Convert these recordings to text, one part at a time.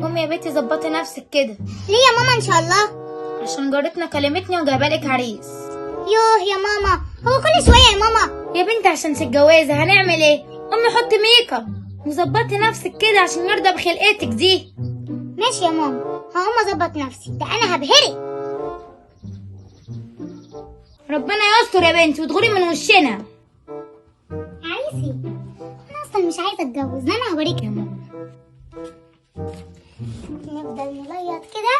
قومي يا بنتي ظبطي نفسك كده. ليه يا ماما ان شاء الله؟ عشان جارتنا كلمتني وجايبالك عريس. يوه يا ماما، هو كل شويه يا ماما؟ يا بنتي عشان تتجوزي هنعمل ايه؟ قومي حطي ميك اب وظبطي نفسك كده عشان نرضى بخلقتك دي. ماشي يا ماما، هقوم اظبط نفسي، ده انا هبهرك. ربنا يستر يا بنتي وتغوري من وشنا. عريسي انا اصلا مش عايزه اتجوز، انا هوريك يا ماما نفضل نليط كده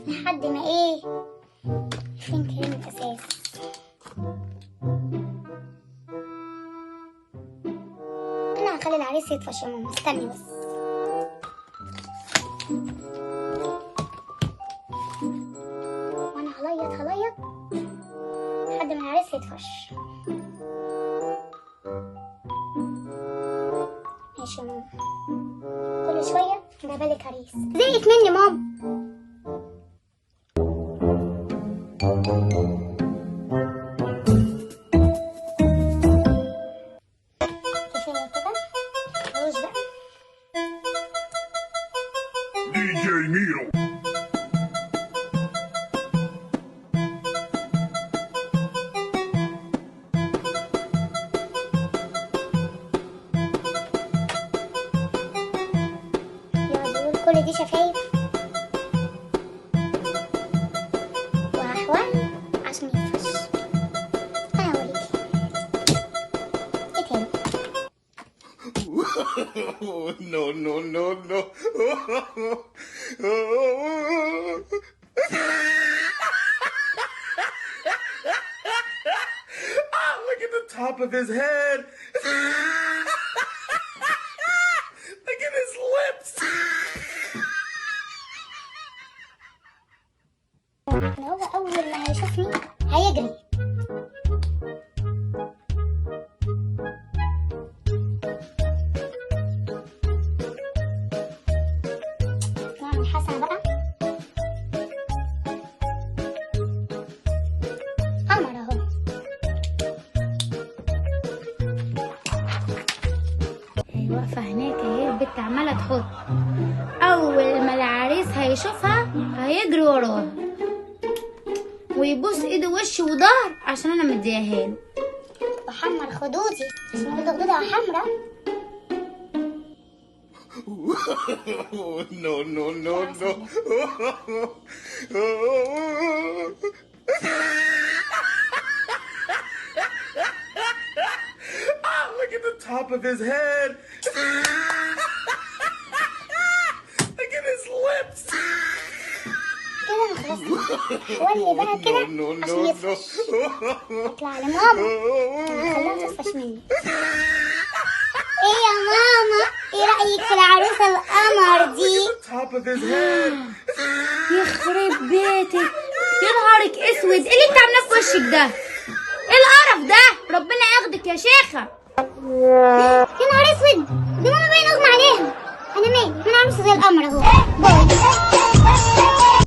لحد ما ايه، فين كريم الاساس؟ انا هخلي العريس يطفش يا ماما، استني بس. وانا هليط لحد ما العريس يطفش. ماشي يا ماما، كل شويه جايبالك عريس، زهقت مني ماما. كفايه كده، روج بقى. DJ Nero. يقعد يقول كل دي شفايف وأحوال عشان يفرش. أنا هوريكي إيه تاني. No, no, no, no. Ah, look at the top of his head. Look at his lips. هو أول ما هيشوفني هيجري. نعمل حسنة بقى. قمر أهو. واقفه هناك اهي البت عماله تحط. اول ما العريس هيشوفها هيجري وراها ويبوس ايده ووشه وظهر عشان انا مدياها له. وحمر خدودي عشان يقول خدودها حمرا. No, no, no, no. Ah, look at the top of his head. Look at his lips. كده أنا خلصت. ولي بقى كده No, عشان no, يفرش. no. اطلع لماما، أنا خليها تفرش مني. ايه يا ماما، ايه رأيك في العروسة القمر دي؟ Top of his head. يخرب بيتك، يا نهارك اسود، ايه اللي انت عاملاه في وشك ده؟ ايه القرف ده؟ ربنا ياخدك يا شيخه. يا نهار اسود، دي ماما باين اغمى عليها. انا مالي، ما انا عروسة زي القمر اهو. باي.